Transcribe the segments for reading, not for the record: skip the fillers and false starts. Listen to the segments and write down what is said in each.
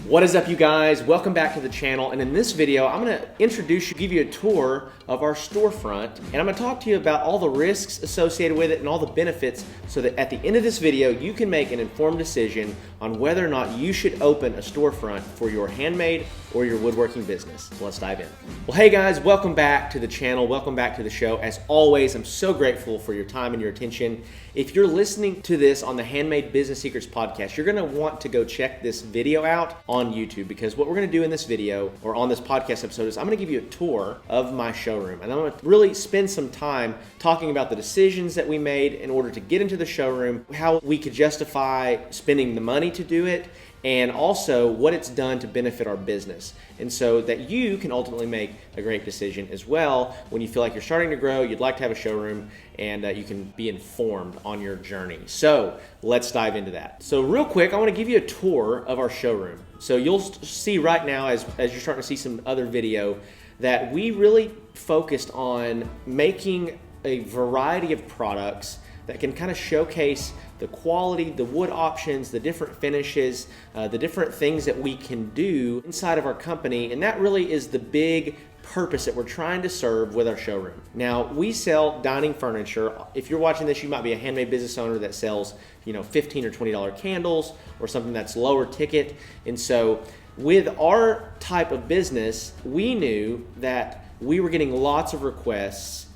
What is up, you guys? Welcome back to the channel, and in this video I'm going to give you a tour of our storefront, and I'm going to talk to you about all the risks associated with it and all the benefits so that at the end of this video you can make an informed decision on whether or not you should open a storefront for your handmade or your woodworking business. So let's dive in. Well, hey guys, welcome back to the channel, welcome back to the show. As always, I'm so grateful for your time and your attention. If you're listening to this on the Handmade Business Secrets podcast, you're going to want to go check this video out on YouTube, because what we're going to do in this video or on this podcast episode is I'm going to give you a tour of my showroom, and I'm going to really spend some time talking about the decisions that we made in order to get into the showroom, how we could justify spending the money to do it, and also what it's done to benefit our business, and so that you can ultimately make a great decision as well when you feel like you're starting to grow, you'd like to have a showroom, and you can be informed on your journey. So let's dive into that. So real quick, I want to give you a tour of our showroom. So you'll see right now, as you're starting to see some other video, that we really focused on making a variety of products that can kind of showcase the quality, the wood options, the different finishes, the different things that we can do inside of our company. And that really is the big purpose that we're trying to serve with our showroom. Now, we sell dining furniture. If you're watching this, you might be a handmade business owner that sells, $15 or $20 candles or something that's lower ticket. And so with our type of business, we knew that we were getting lots of requests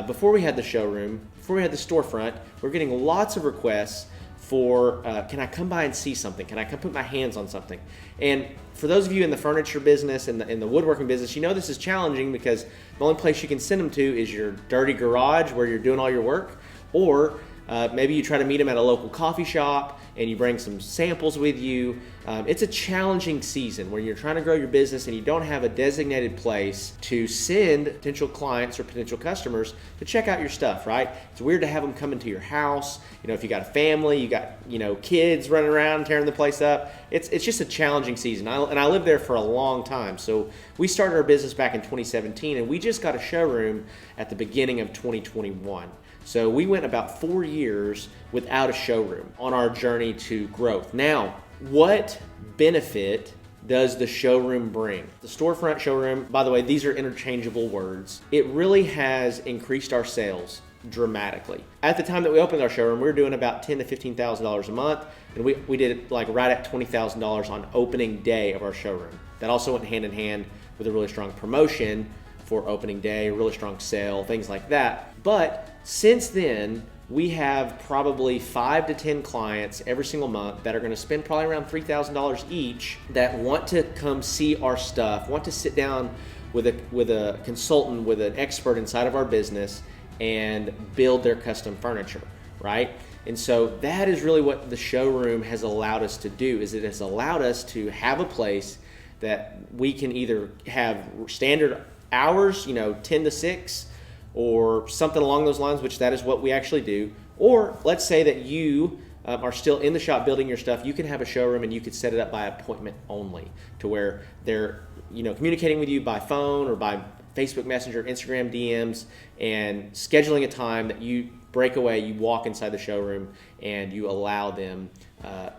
before we had the showroom, before we had the storefront. We're getting lots of requests for, can I come by and see something? Can I come put my hands on something? And for those of you in the furniture business and in the woodworking business, this is challenging, because the only place you can send them to is your dirty garage where you're doing all your work, or maybe you try to meet them at a local coffee shop and you bring some samples with you. It's a challenging season where you're trying to grow your business and you don't have a designated place to send potential clients or potential customers to check out your stuff, right? It's weird to have them come into your house. If you got a family, you got kids running around tearing the place up. It's just a challenging season. And I lived there for a long time. So we started our business back in 2017, and we just got a showroom at the beginning of 2021. So we went about 4 years without a showroom on our journey to growth. Now, what benefit does the showroom bring? The storefront showroom, by the way, these are interchangeable words. It really has increased our sales dramatically. At the time that we opened our showroom, we were doing about $10,000 to $15,000 a month, and we did it like right at $20,000 on opening day of our showroom. That also went hand in hand with a really strong promotion for opening day, a really strong sale, things like that. But since then, we have probably 5 to 10 clients every single month that are going to spend probably around $3,000 each, that want to come see our stuff, want to sit down with a consultant, with an expert inside of our business, and build their custom furniture, right? And so that is really what the showroom has allowed us to do. Is it has allowed us to have a place that we can either have standard hours, 10 to 6, or something along those lines, which that is what we actually do. Or let's say that you are still in the shop building your stuff. You can have a showroom and you could set it up by appointment only, to where they're communicating with you by phone or by Facebook Messenger, Instagram DMs, and scheduling a time that you break away, you walk inside the showroom, and you allow them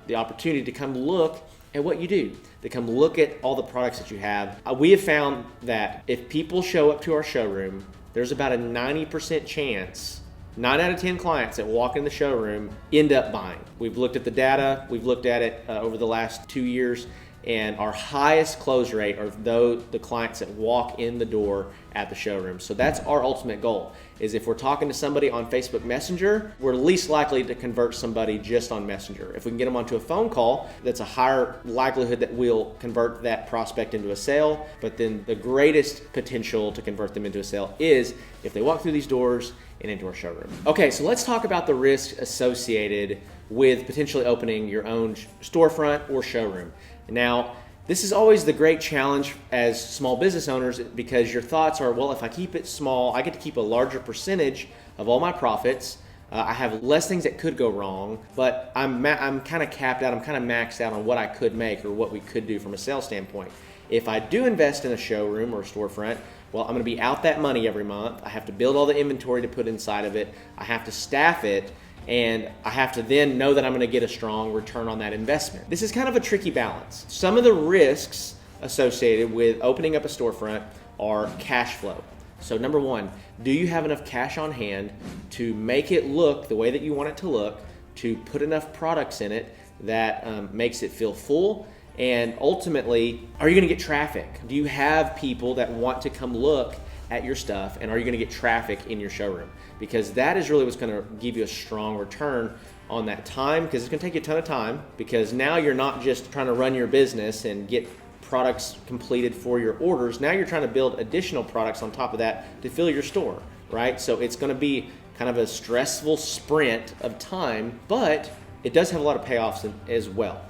the opportunity to come look at what you do, to come look at all the products that you have. We have found that if people show up to our showroom, there's about a 90% chance, 9 out of 10 clients that walk in the showroom end up buying. We've looked at the data, we've looked at it over the last 2 years, and our highest close rate are the clients that walk in the door at the showroom. So that's our ultimate goal, is if we're talking to somebody on Facebook Messenger, we're least likely to convert somebody just on Messenger. If we can get them onto a phone call, that's a higher likelihood that we'll convert that prospect into a sale. But then the greatest potential to convert them into a sale is if they walk through these doors and into our showroom. Okay, so let's talk about the risks associated with potentially opening your own storefront or showroom. Now, this is always the great challenge as small business owners, because your thoughts are, well, if I keep it small, I get to keep a larger percentage of all my profits. I have less things that could go wrong, but I'm kind of capped out. I'm kind of maxed out on what I could make or what we could do from a sales standpoint. If I do invest in a showroom or a storefront, well, I'm going to be out that money every month. I have to build all the inventory to put inside of it. I have to staff it. and I have to then know that I'm going to get a strong return on that investment. This is kind of a tricky balance. Some of the risks associated with opening up a storefront are cash flow. So number one, do you have enough cash on hand to make it look the way that you want it to look, to put enough products in it that makes it feel full? And ultimately, are you going to get traffic? Do you have people that want to come look at your stuff, and are you going to get traffic in your showroom? Because that is really what's going to give you a strong return on that time, because it's going to take you a ton of time, because now you're not just trying to run your business and get products completed for your orders. Now you're trying to build additional products on top of that to fill your store, right? So it's going to be kind of a stressful sprint of time, but it does have a lot of payoffs as well.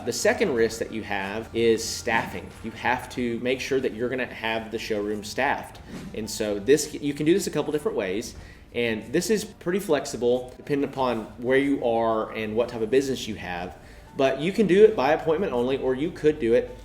The second risk that you have is staffing. You have to make sure that you're going to have the showroom staffed. And so you can do this a couple different ways. And this is pretty flexible depending upon where you are and what type of business you have. But you can do it by appointment only, or you could do it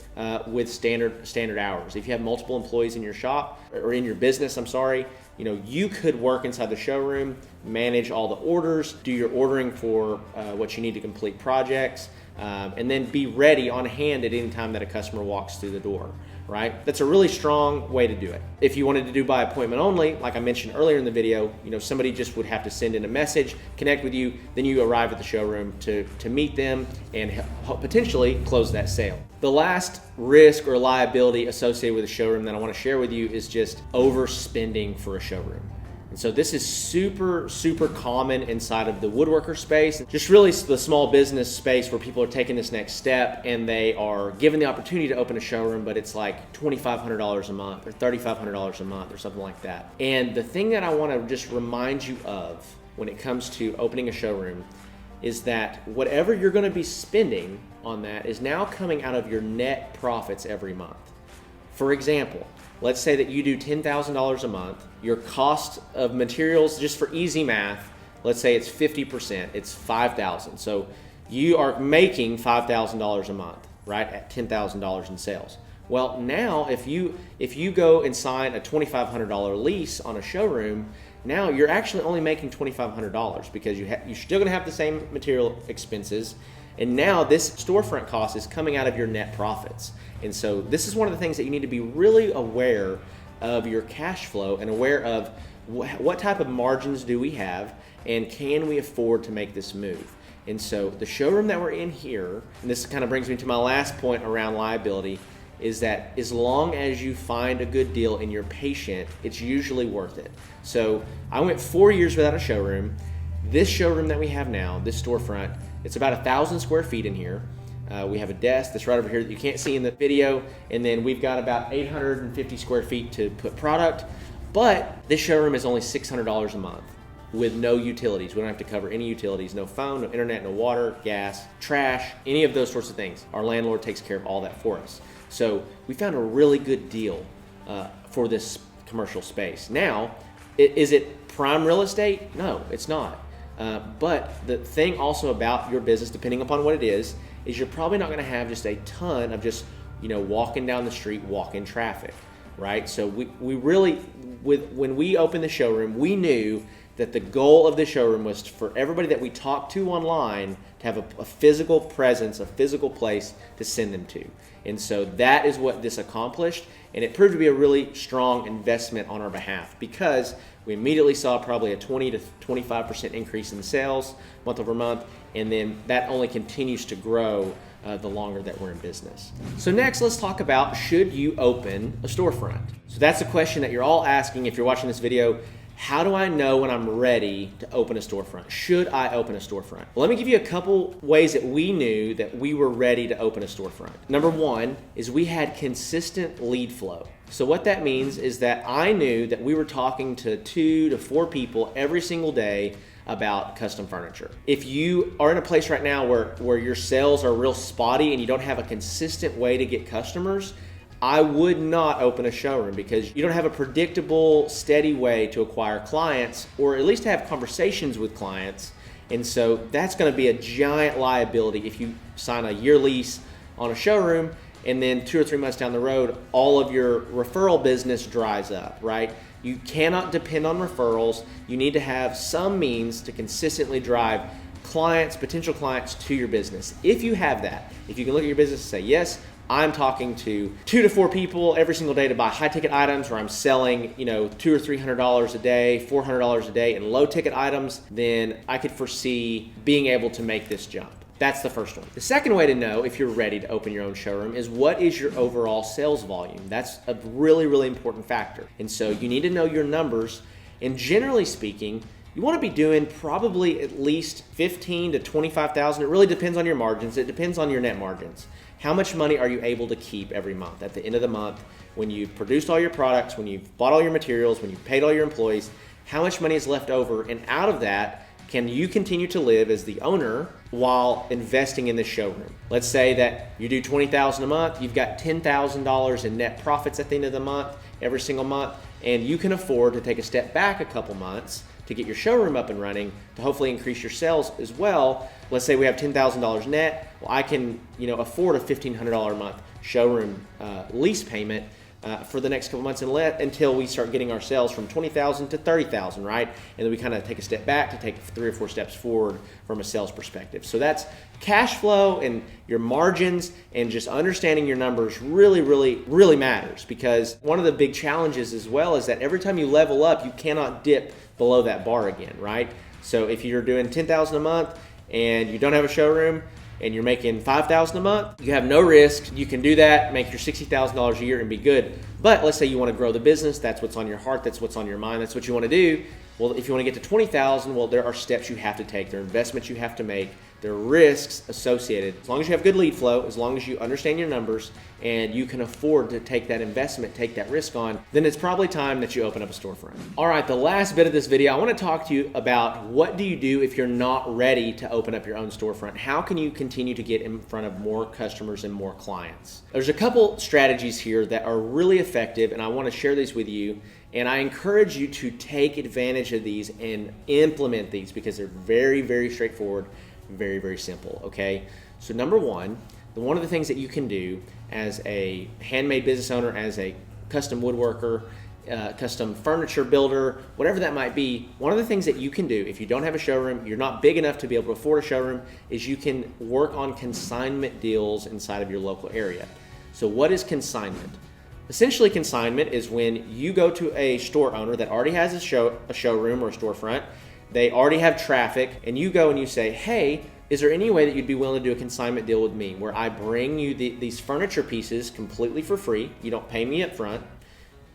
with standard hours. If you have multiple employees in your shop, or in your business, you could work inside the showroom, manage all the orders, do your ordering for what you need to complete projects, and then be ready on hand at any time that a customer walks through the door, right? That's a really strong way to do it. If you wanted to do by appointment only, like I mentioned earlier in the video, somebody just would have to send in a message, connect with you, then you arrive at the showroom to meet them and potentially close that sale. The last risk or liability associated with a showroom that I want to share with you is just overspending for a showroom. And so this is super, super common inside of the woodworker space, just really the small business space where people are taking this next step and they are given the opportunity to open a showroom, but it's like $2,500 a month or $3,500 a month or something like that. And the thing that I want to just remind you of when it comes to opening a showroom is that whatever you're going to be spending on that is now coming out of your net profits every month. For example, let's say that you do $10,000 a month. Your cost of materials, just for easy math, let's say it's 50%, it's $5,000. So you are making $5,000 a month, right, at $10,000 in sales. Well, now if you go and sign a $2,500 lease on a showroom, now you're actually only making $2,500 because you're still going to have the same material expenses. And now this storefront cost is coming out of your net profits. And so this is one of the things that you need to be really aware of your cash flow and aware of what type of margins do we have and can we afford to make this move. And so the showroom that we're in here, and this kind of brings me to my last point around liability, is that as long as you find a good deal and you're patient, it's usually worth it. So I went 4 years without a showroom. This showroom that we have now, this storefront, it's about 1,000 square feet in here. We have a desk that's right over here that you can't see in the video, and then we've got about 850 square feet to put product. But this showroom is only $600 a month with no utilities. We don't have to cover any utilities, no phone, no internet, no water, gas, trash, any of those sorts of things. Our landlord takes care of all that for us. So we found a really good deal for this commercial space. Now, is it prime real estate? No, it's not. But the thing also about your business, depending upon what it is you're probably not going to have just a ton of just, walking down the street, walk-in traffic, right? So we really, when we opened the showroom, we knew that the goal of the showroom was for everybody that we talked to online to have a physical presence, a physical place to send them to. And so that is what this accomplished, and it proved to be a really strong investment on our behalf because we immediately saw probably a 20 to 25% increase in sales month over month, and then that only continues to grow the longer that we're in business. So next, let's talk about, should you open a storefront? So that's a question that you're all asking if you're watching this video. How do I know when I'm ready to open a storefront? Should I open a storefront? Well, let me give you a couple ways that we knew that we were ready to open a storefront. Number one is we had consistent lead flow. So what that means is that I knew that we were talking to 2 to 4 people every single day about custom furniture. If you are in a place right now where your sales are real spotty and you don't have a consistent way to get customers, I would not open a showroom because you don't have a predictable, steady way to acquire clients, or at least to have conversations with clients. And so that's going to be a giant liability if you sign a year lease on a showroom and then 2 or 3 months down the road, all of your referral business dries up, right? You cannot depend on referrals. You need to have some means to consistently drive clients, potential clients to your business. If you have that, if you can look at your business and say, yes, I'm talking to 2 to 4 people every single day to buy high ticket items, or I'm selling, $200 or $300 a day, $400 a day in low ticket items, then I could foresee being able to make this jump. That's the first one. The second way to know if you're ready to open your own showroom is, what is your overall sales volume? That's a really, really important factor. And so you need to know your numbers. And generally speaking, you want to be doing probably at least $15,000 to $25,000. It really depends on your margins. It depends on your net margins. How much money are you able to keep every month at the end of the month when you've produced all your products, when you've bought all your materials, when you've paid all your employees? How much money is left over? And out of that, can you continue to live as the owner while investing in the showroom? Let's say that you do $20,000 a month, you've got $10,000 in net profits at the end of the month, every single month, and you can afford to take a step back a couple months to get your showroom up and running, to hopefully increase your sales as well. Let's say we have $10,000 net. Well, I can afford a $1,500 a month showroom lease payment for the next couple months until we start getting our sales from $20,000 to $30,000, right? And then we kind of take a step back to take 3 or 4 steps forward from a sales perspective. So that's cash flow, and your margins and just understanding your numbers really, really, really matters, because one of the big challenges as well is that every time you level up, you cannot dip below that bar again, right? So if you're doing $10,000 a month and you don't have a showroom, and you're making $5,000 a month, you have no risk. You can do that, make your $60,000 a year and be good. But let's say you want to grow the business. That's what's on your heart. That's what's on your mind. That's what you want to do. Well, if you want to get to $20,000, well, there are steps you have to take. There are investments you have to make. There are risks associated. As long as you have good lead flow, as long as you understand your numbers and you can afford to take that investment, take that risk on, then it's probably time that you open up a storefront. All right, the last bit of this video, I want to talk to you about, what do you do if you're not ready to open up your own storefront? How can you continue to get in front of more customers and more clients? There's a couple strategies here that are really effective, and I want to share these with you. And I encourage you to take advantage of these and implement these, because they're very, very straightforward, very, very simple, okay? So number one of the things that you can do as a handmade business owner, as a custom woodworker, custom furniture builder, whatever that might be, one of the things that you can do if you don't have a showroom, you're not big enough to be able to afford a showroom, is you can work on consignment deals inside of your local area. So what is consignment? Essentially, consignment is when you go to a store owner that already has a showroom or a storefront. They already have traffic, and you go and you say, hey, is there any way that you'd be willing to do a consignment deal with me where I bring you these furniture pieces completely for free? You don't pay me up front,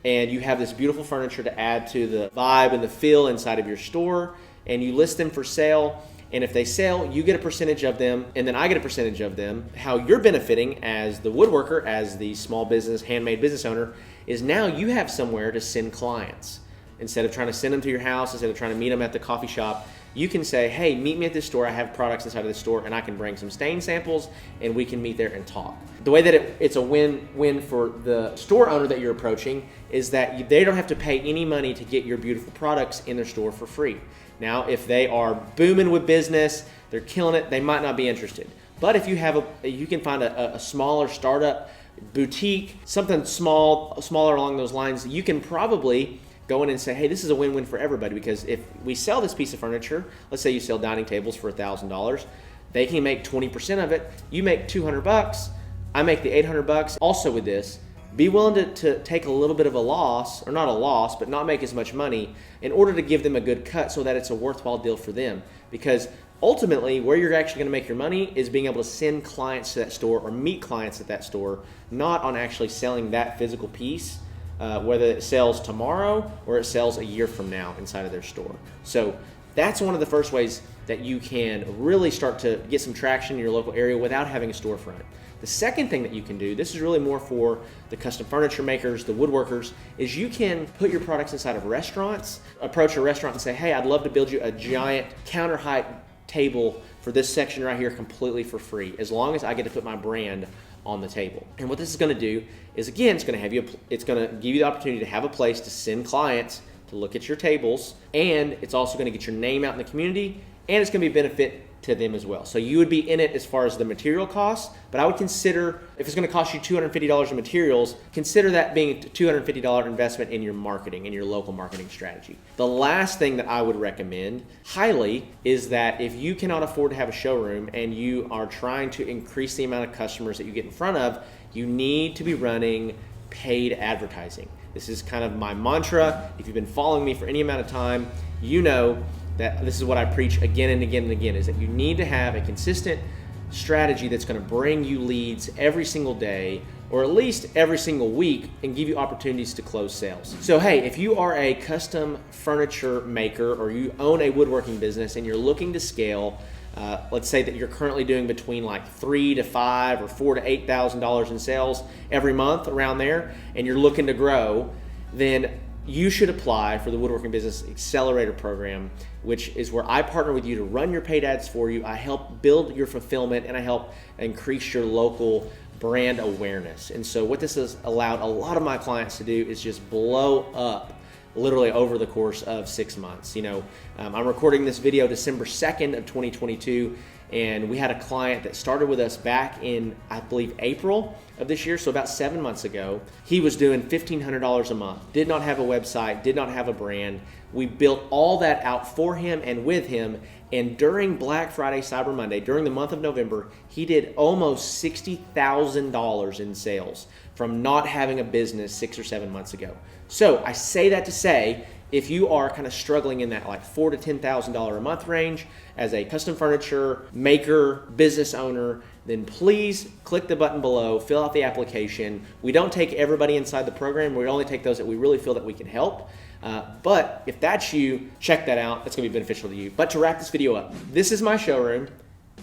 and you have this beautiful furniture to add to the vibe and the feel inside of your store, and you list them for sale. And if they sell, you get a percentage of them, and then I get a percentage of them. How you're benefiting as the woodworker, as the small business, handmade business owner, is now you have somewhere to send clients. Instead of trying to send them to your house, instead of trying to meet them at the coffee shop, you can say, hey, meet me at this store. I have products inside of this store, and I can bring some stain samples, and we can meet there and talk. The way that it's a win-win for the store owner that you're approaching is that they don't have to pay any money to get your beautiful products in their store for free. Now, if they are booming with business, they're killing it, they might not be interested. But if you can find a smaller startup boutique, something smaller along those lines, you can probably go in and say, hey, this is a win-win for everybody, because if we sell this piece of furniture, let's say you sell dining tables for $1,000, they can make 20% of it. You make $200, I make the $800. Also with this, be willing to take a little bit of a loss, or not a loss, but not make as much money in order to give them a good cut so that it's a worthwhile deal for them. Because ultimately, where you're actually going to make your money is being able to send clients to that store or meet clients at that store, not on actually selling that physical piece, whether it sells tomorrow or it sells a year from now inside of their store. So that's one of the first ways that you can really start to get some traction in your local area without having a storefront. The second thing that you can do, this is really more for the custom furniture makers, the woodworkers, is you can put your products inside of restaurants, approach a restaurant and say, hey, I'd love to build you a giant counter height table for this section right here completely for free, as long as I get to put my brand on the table. And what this is going to do is, again, it's going to give you the opportunity to have a place to send clients to look at your tables, and it's also going to get your name out in the community, and it's going to be a benefit to them as well. So you would be in it as far as the material costs, but I would consider, if it's going to cost you $250 in materials, consider that being a $250 investment in your marketing, in your local marketing strategy. The last thing that I would recommend highly is that if you cannot afford to have a showroom and you are trying to increase the amount of customers that you get in front of, you need to be running paid advertising. This is kind of my mantra. If you've been following me for any amount of time, you know that this is what I preach again and again and again, is that you need to have a consistent strategy that's going to bring you leads every single day, or at least every single week, and give you opportunities to close sales. So hey, if you are a custom furniture maker or you own a woodworking business and you're looking to scale, let's say that you're currently doing between like $3,000 to $5,000 or $4,000 to $8,000 in sales every month, around there, and you're looking to grow, then you should apply for the Woodworking Business Accelerator Program, which is where I partner with you to run your paid ads for you. I help build your fulfillment, and I help increase your local brand awareness. And so what this has allowed a lot of my clients to do is just blow up literally over the course of 6 months. I'm recording this video December 2nd of 2022, and we had a client that started with us back in, I believe, April of this year, so about 7 months ago. He was doing $1,500 a month, did not have a website, did not have a brand. We built all that out for him and with him, and during Black Friday, Cyber Monday, during the month of November, he did almost $60,000 in sales from not having a business 6 or 7 months ago. So I say that to say, if you are kind of struggling in that like $4,000 to $10,000 a month range as a custom furniture maker, business owner, then please click the button below, fill out the application. We don't take everybody inside the program. We only take those that we really feel that we can help. But if that's you, check that out. That's going to be beneficial to you. But to wrap this video up, this is my showroom.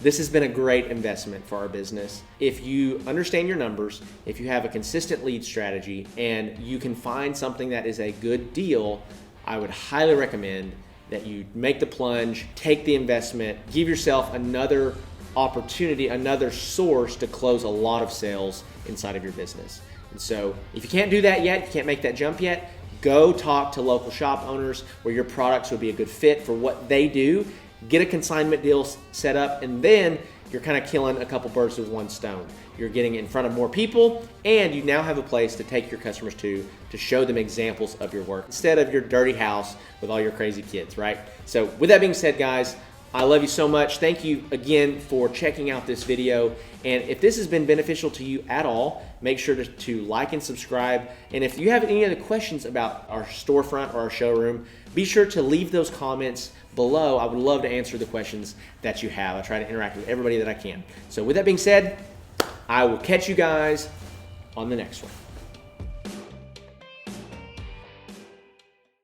This has been a great investment for our business. If you understand your numbers, if you have a consistent lead strategy, and you can find something that is a good deal, I would highly recommend that you make the plunge, take the investment, give yourself another opportunity, another source to close a lot of sales inside of your business. And so if you can't do that yet, you can't make that jump yet, go talk to local shop owners where your products would be a good fit for what they do. Get a consignment deal set up, and then you're kind of killing a couple birds with one stone. You're getting in front of more people, and you now have a place to take your customers to show them examples of your work instead of your dirty house with all your crazy kids, right? So with that being said, guys, I love you so much. Thank you again for checking out this video. And if this has been beneficial to you at all, make sure to like and subscribe. And if you have any other questions about our storefront or our showroom, be sure to leave those comments below. I would love to answer the questions that you have. I try to interact with everybody that I can. So with that being said, I will catch you guys on the next one.